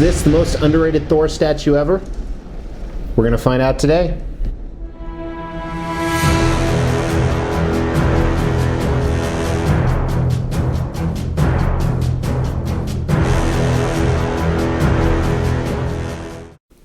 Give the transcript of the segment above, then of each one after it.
this the most underrated Thor statue ever? We're gonna find out today.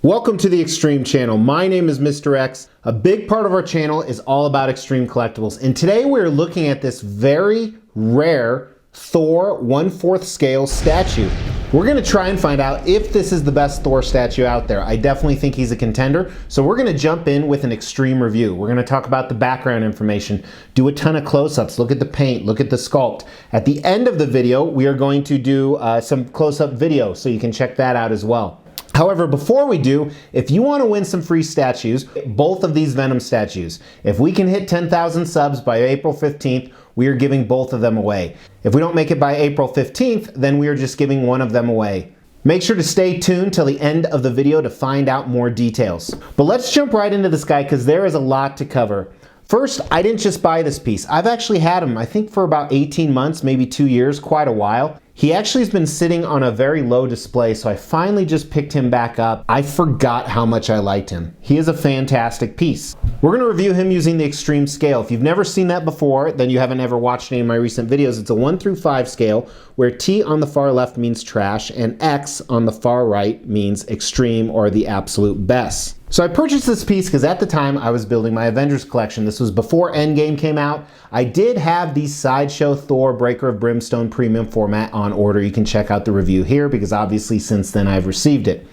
Welcome to the Extreme channel. My name is Mr. X. A big part of our channel is all about extreme collectibles. And today we're looking at this very rare Thor 1/4 scale statue. We're gonna try and find out if this is the best Thor statue out there. I definitely think he's a contender. So we're gonna jump in with an extreme review. We're gonna talk about the background information, do a ton of close-ups, look at the paint, look at the sculpt. At the end of the video, we are going to do some close-up video, so you can check that out as well. However, before we do, if you want to win some free statues, both of these Venom statues, if we can hit 10,000 subs by April 15th, we are giving both of them away. If we don't make it by April 15th, then we are just giving one of them away. Make sure to stay tuned till the end of the video to find out more details. But let's jump right into this guy because there is a lot to cover. First, I didn't just buy this piece. I've actually had him, I think for about 18 months, maybe 2 years, quite a while. He actually has been sitting on a very low display, so I finally just picked him back up. I forgot how much I liked him. He is a fantastic piece. We're gonna review him using the extreme scale. If you've never seen that before, then you haven't ever watched any of my recent videos. It's a 1 through 5 scale, where T on the far left means trash, and X on the far right means extreme or the absolute best. So I purchased this piece because at the time I was building my Avengers collection. This was before Endgame came out. I did have the Sideshow Thor Breaker of Brimstone premium format on order. You can check out the review here because obviously since then I've received it.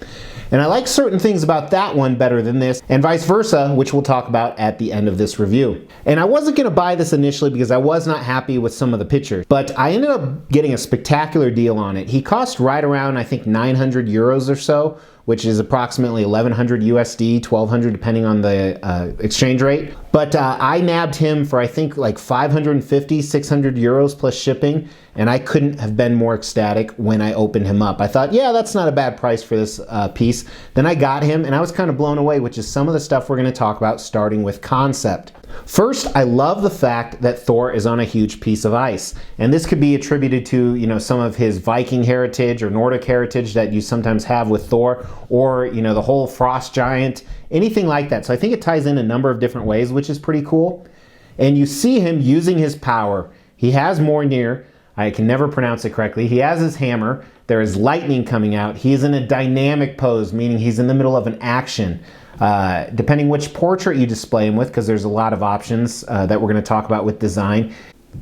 And I like certain things about that one better than this, and vice versa, which we'll talk about at the end of this review. And I wasn't gonna buy this initially because I was not happy with some of the pictures, but I ended up getting a spectacular deal on it. He cost right around, I think, 900 euros or so, which is approximately 1100 USD, 1200 depending on the exchange rate. But I nabbed him for I think like 550, 600 euros plus shipping, and I couldn't have been more ecstatic when I opened him up. I thought, yeah, that's not a bad price for this piece. Then I got him and I was kind of blown away, which is some of the stuff we're gonna talk about, starting with concept. First, I love the fact that Thor is on a huge piece of ice. And this could be attributed to, you know, some of his Viking heritage or Nordic heritage that you sometimes have with Thor, or, you know, the whole frost giant, anything like that. So I think it ties in a number of different ways, which is pretty cool. And you see him using his power. He has Mjolnir. I can never pronounce it correctly. He has his hammer. There is lightning coming out. He is in a dynamic pose, meaning he's in the middle of an action. Depending which portrait you display him with, because there's a lot of options that we're going to talk about with design.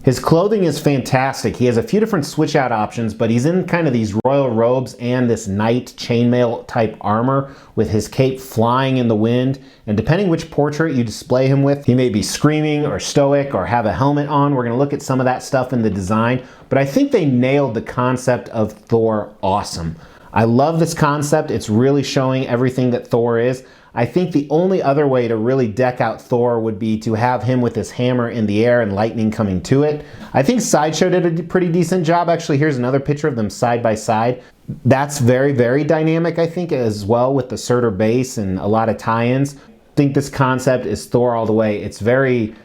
His clothing is fantastic. He has a few different switch out options, but he's in kind of these royal robes and this knight chainmail type armor with his cape flying in the wind. And depending which portrait you display him with, he may be screaming or stoic or have a helmet on. We're going to look at some of that stuff in the design, but I think they nailed the concept of Thor awesome. I love this concept. It's really showing everything that Thor is. I think the only other way to really deck out Thor would be to have him with his hammer in the air and lightning coming to it. I think Sideshow did a pretty decent job. Actually, here's another picture of them side by side. That's very, very dynamic, I think, as well, with the Surtur base and a lot of tie-ins. I think this concept is Thor all the way. It's very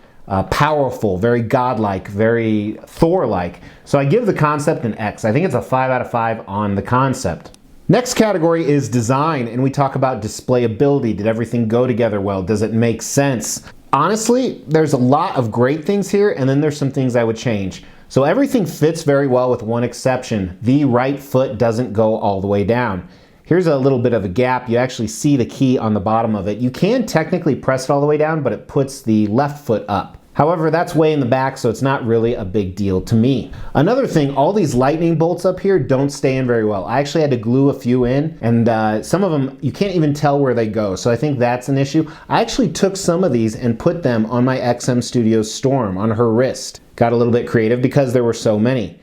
powerful, very godlike, very Thor-like. So I give the concept an X. I think it's a 5 out of 5 on the concept. Next category is design, and we talk about displayability. Did everything go together well? Does it make sense? Honestly, there's a lot of great things here, and then there's some things I would change. So everything fits very well with one exception. The right foot doesn't go all the way down. Here's a little bit of a gap. You actually see the key on the bottom of it. You can technically press it all the way down, but it puts the left foot up. However, that's way in the back, so it's not really a big deal to me. Another thing, all these lightning bolts up here don't stay in very well. I actually had to glue a few in, and some of them, you can't even tell where they go, so I think that's an issue. I actually took some of these and put them on my XM Studios Storm, on her wrist. Got a little bit creative because there were so many.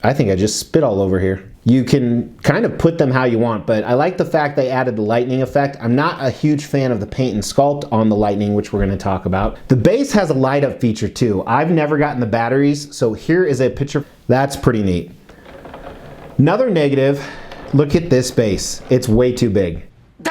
I think I just spit all over here. You can kind of put them how you want, but I like the fact they added the lightning effect. I'm not a huge fan of the paint and sculpt on the lightning, which we're going to talk about. The base has a light up feature too. I've never gotten the batteries, so here is a picture. That's pretty neat. Another negative, look at this base. It's way too big.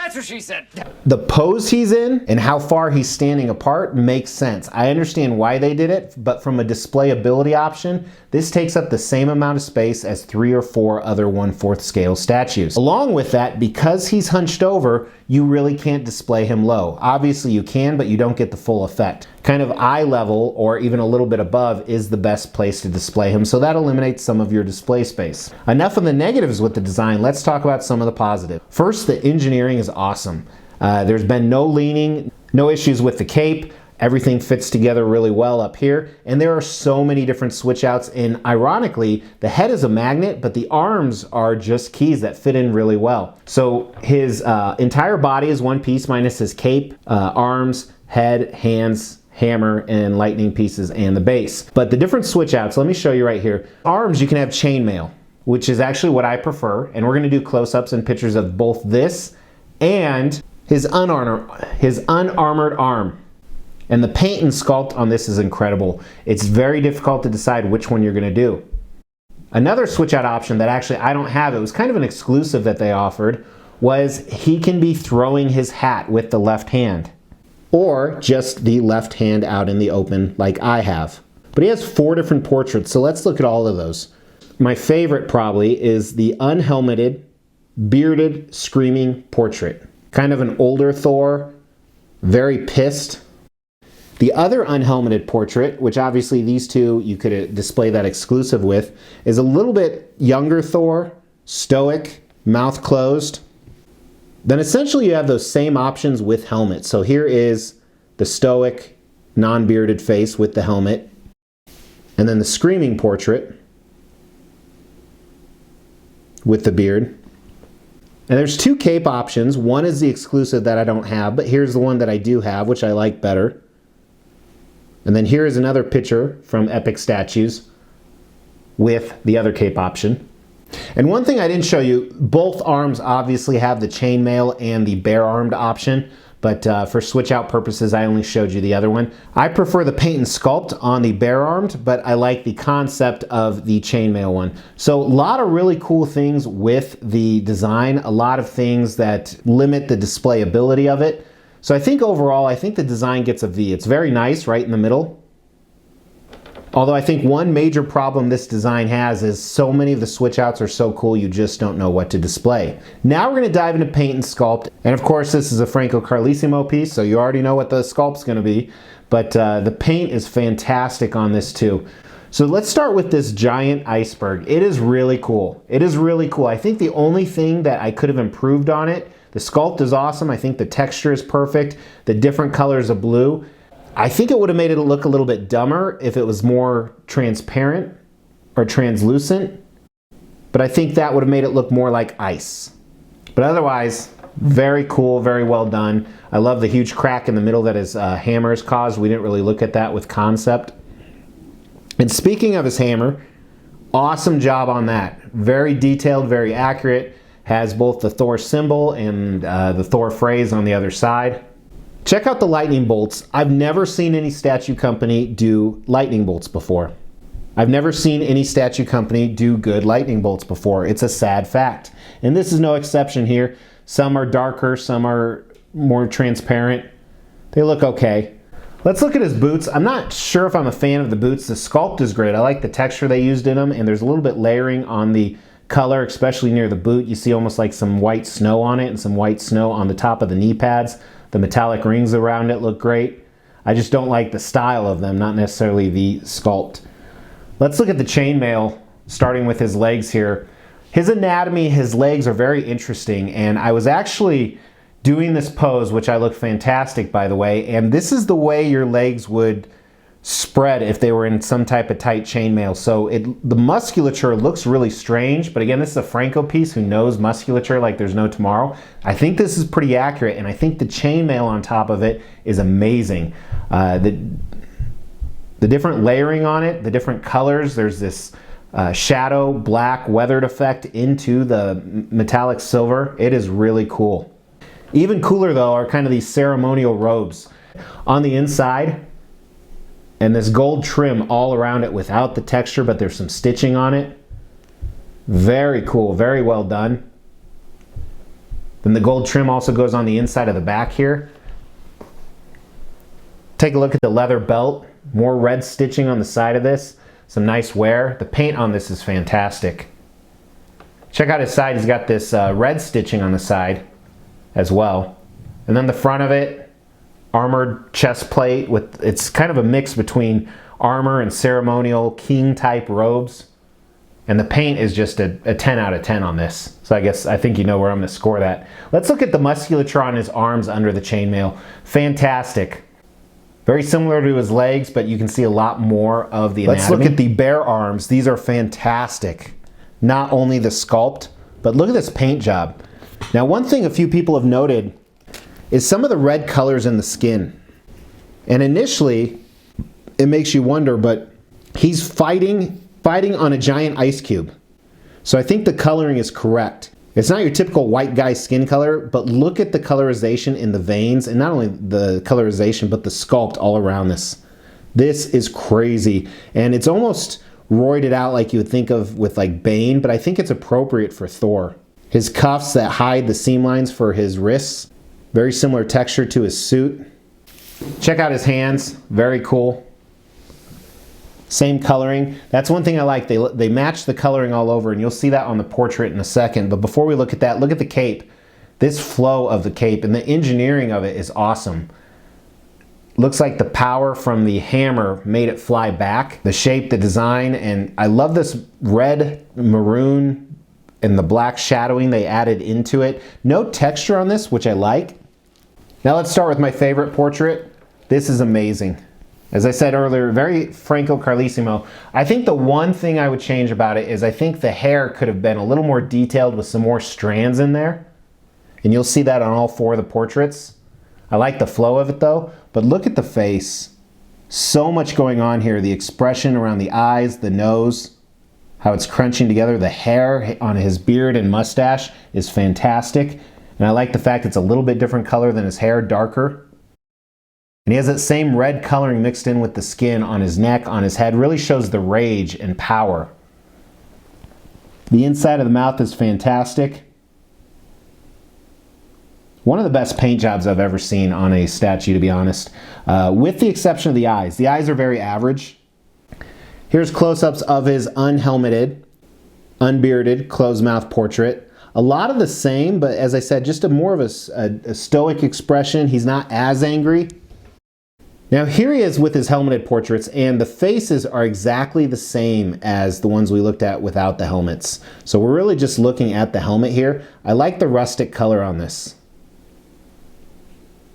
That's what she said. The pose he's in and how far he's standing apart makes sense. I understand why they did it, but from a displayability option, this takes up the same amount of space as 3 or 4 other 1/4 scale statues. Along with that, because he's hunched over, you really can't display him low. Obviously you can, but you don't get the full effect. Kind of eye level or even a little bit above is the best place to display him, so that eliminates some of your display space. Enough of the negatives with the design, let's talk about some of the positives. First, the engineering is awesome. There's been no leaning, no issues with the cape. Everything fits together really well up here, and there are so many different switch outs, and ironically, the head is a magnet, but the arms are just keys that fit in really well. So his entire body is one piece minus his cape, arms, head, hands, hammer, and lightning pieces, and the base. But the different switch outs, let me show you right here. Arms, you can have chainmail, which is actually what I prefer, and we're gonna do close-ups and pictures of both this and his unarmored arm. And the paint and sculpt on this is incredible. It's very difficult to decide which one you're gonna do. Another switch out option that actually I don't have, it was kind of an exclusive that they offered, was he can be throwing his hat with the left hand, or just the left hand out in the open like I have. But he has 4 different portraits, so let's look at all of those. My favorite probably is the unhelmeted, bearded, screaming portrait. Kind of an older Thor, very pissed. The other unhelmeted portrait, which obviously these two you could display that exclusive with, is a little bit younger Thor, stoic, mouth closed. Then essentially you have those same options with helmet. So here is the stoic, non-bearded face with the helmet, and then the screaming portrait with the beard. And there's 2 cape options. One is the exclusive that I don't have, but here's the one that I do have, which I like better. And then here is another picture from Epic Statues with the other cape option. And one thing I didn't show you, both arms obviously have the chainmail and the bare-armed option, but for switch out purposes, I only showed you the other one. I prefer the paint and sculpt on the bare-armed, but I like the concept of the chainmail one. So a lot of really cool things with the design, a lot of things that limit the displayability of it. So I think overall, I think the design gets a V. It's very nice right in the middle. Although I think one major problem this design has is so many of the switch outs are so cool you just don't know what to display. Now we're going to dive into paint and sculpt. And of course this is a Franco Carlesimo piece, so you already know what the sculpt's going to be. But the paint is fantastic on this too. So let's start with this giant iceberg. It is really cool. It is really cool. I think the only thing that I could have improved on it, the sculpt is awesome. I think the texture is perfect. The different colors of blue. I think it would have made it look a little bit dumber if it was more transparent or translucent. But I think that would have made it look more like ice. But otherwise, very cool, very well done. I love the huge crack in the middle that his hammer has caused. We didn't really look at that with concept. And speaking of his hammer, awesome job on that. Very detailed, very accurate. Has both the Thor symbol and the Thor phrase on the other side. Check out the lightning bolts. I've never seen any statue company do lightning bolts before. I've never seen any statue company do good lightning bolts before. It's a sad fact. And this is no exception here. Some are darker, some are more transparent. They look okay. Let's look at his boots. I'm not sure if I'm a fan of the boots. The sculpt is great. I like the texture they used in them, and there's a little bit layering on the color, especially near the boot. You see almost like some white snow on it and some white snow on the top of the knee pads. The metallic rings around it look great. I just don't like the style of them, not necessarily the sculpt. Let's look at the chainmail, starting with his legs here. His anatomy, his legs are very interesting, and I was actually doing this pose, which I look fantastic by the way, and this is the way your legs would spread if they were in some type of tight chainmail. So the musculature looks really strange, but again, this is a Franco piece who knows musculature like there's no tomorrow. I think this is pretty accurate, and I think the chainmail on top of it is amazing. The different layering on it, the different colors, there's this shadow, black, weathered effect into the metallic silver. It is really cool. Even cooler though are kind of these ceremonial robes. On the inside, and this gold trim all around it without the texture, but there's some stitching on it. Very cool, very well done. Then the gold trim also goes on the inside of the back here. Take a look at the leather belt. More red stitching on the side of this. Some nice wear. The paint on this is fantastic. Check out his side. He's got this red stitching on the side as well. And then the front of it, armored chest plate with, it's kind of a mix between armor and ceremonial king type robes. And the paint is just a 10 out of 10 on this. So I think you know where I'm going to score that. Let's look at the musculature on his arms under the chainmail. Fantastic. Very similar to his legs, but you can see a lot more of the anatomy. Let's look at the bare arms. These are fantastic. Not only the sculpt, but look at this paint job. Now, one thing a few people have noted is some of the red colors in the skin. And initially, it makes you wonder, but he's fighting on a giant ice cube. So I think the coloring is correct. It's not your typical white guy skin color, but look at the colorization in the veins, and not only the colorization, but the sculpt all around this. This is crazy. And it's almost roided out like you would think of with like Bane, but I think it's appropriate for Thor. His cuffs that hide the seam lines for his wrists, very similar texture to his suit. Check out his hands, very cool. Same coloring. That's one thing I like. They match the coloring all over, and you'll see that on the portrait in a second. But before we look at that, look at the cape. This flow of the cape and the engineering of it is awesome. Looks like the power from the hammer made it fly back. The shape, the design, and I love this red, maroon, and the black shadowing they added into it. No texture on this, which I like. Now let's start with my favorite portrait. This is amazing. As I said earlier, very Franco Carlesimo. I think the one thing I would change about it is I think the hair could have been a little more detailed with some more strands in there. And you'll see that on all four of the portraits. I like the flow of it though, but look at the face. So much going on here. The expression around the eyes, the nose, how it's crunching together. The hair on his beard and mustache is fantastic. And I like the fact it's a little bit different color than his hair, darker. And he has that same red coloring mixed in with the skin on his neck, on his head. Really shows the rage and power. The inside of the mouth is fantastic. One of the best paint jobs I've ever seen on a statue, to be honest. With the exception of the eyes. The eyes are very average. Here's close-ups of his unhelmeted, unbearded, closed mouth portrait. A lot of the same, but as I said, just more of a stoic expression. He's not as angry. Now here he is with his helmeted portraits, and the faces are exactly the same as the ones we looked at without the helmets. So we're really just looking at the helmet here. I like the rustic color on this.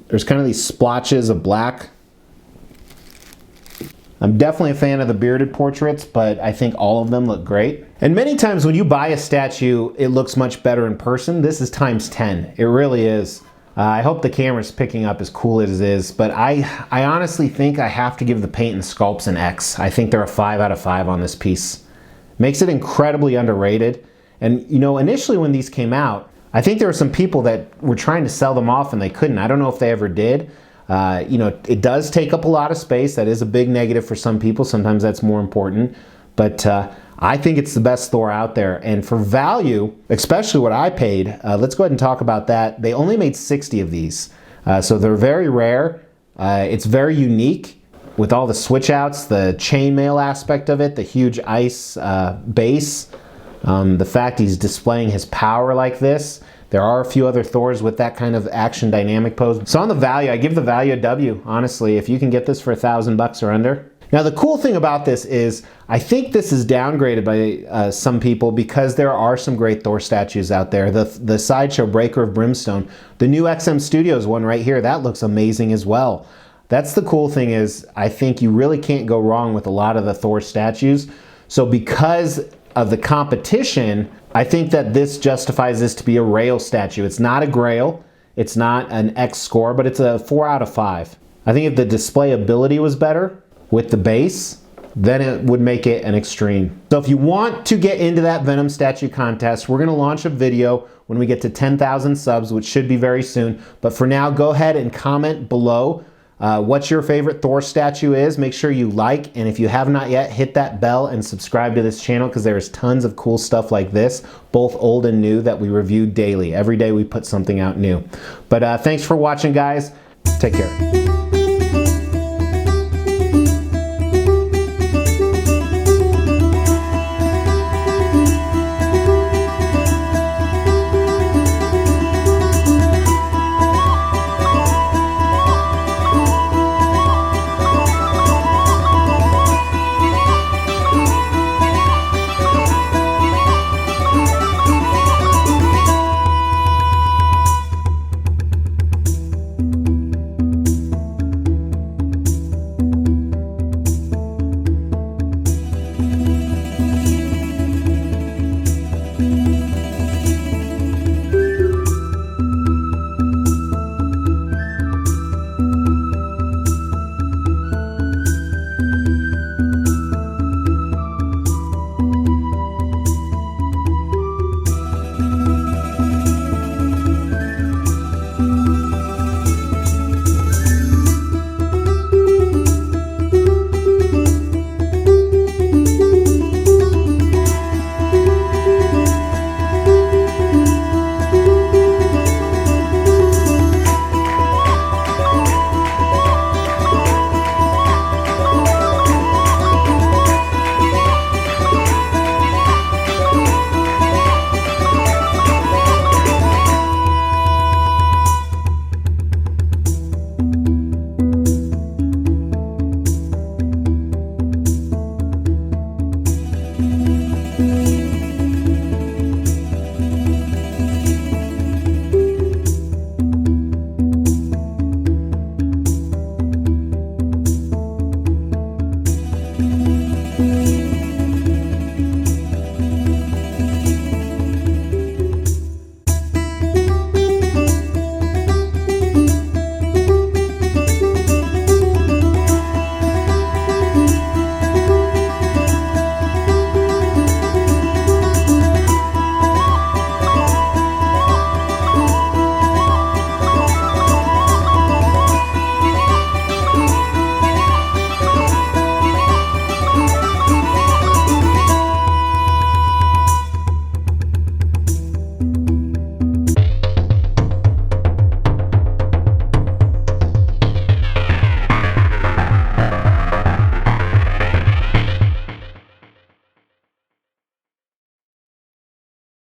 There's kind of these splotches of black. I'm definitely a fan of the bearded portraits, but I think all of them look great. And many times when you buy a statue, it looks much better in person. This is times 10. It really is. I hope the camera's picking up as cool as it is, but I honestly think I have to give the paint and sculpts an X. I think they're a 5 out of 5 on this piece. Makes it incredibly underrated. And you know, initially when these came out, I think there were some people that were trying to sell them off and they couldn't. I don't know if they ever did. You know, it does take up a lot of space. That is a big negative for some people. Sometimes that's more important. But I think it's the best Thor out there. And for value, especially what I paid, let's go ahead and talk about that. They only made 60 of these. So they're very rare. It's very unique with all the switch outs, the chainmail aspect of it, the huge ice base, the fact he's displaying his power like this. There are a few other Thors with that kind of action dynamic pose. So on the value, I give the value a W, honestly. If you can get this for $1,000 or under. Now the cool thing about this is I think this is downgraded by some people because there are some great Thor statues out there. The Sideshow Breaker of Brimstone, the new XM Studios one right here, that looks amazing as well. That's the cool thing is I think you really can't go wrong with a lot of the Thor statues. So because of the competition, I think that this justifies this to be a rail statue. It's not a grail, it's not an X score, but it's a 4 out of 5. I think if the displayability was better with the base, then it would make it an extreme. So if you want to get into that Venom statue contest, we're gonna launch a video when we get to 10,000 subs, which should be very soon. But for now, go ahead and comment below what your favorite Thor statue is. Make sure you like, and if you have not yet, hit that bell and subscribe to this channel because there's tons of cool stuff like this, both old and new, that we review daily. Every day we put something out new. But thanks for watching, guys. Take care.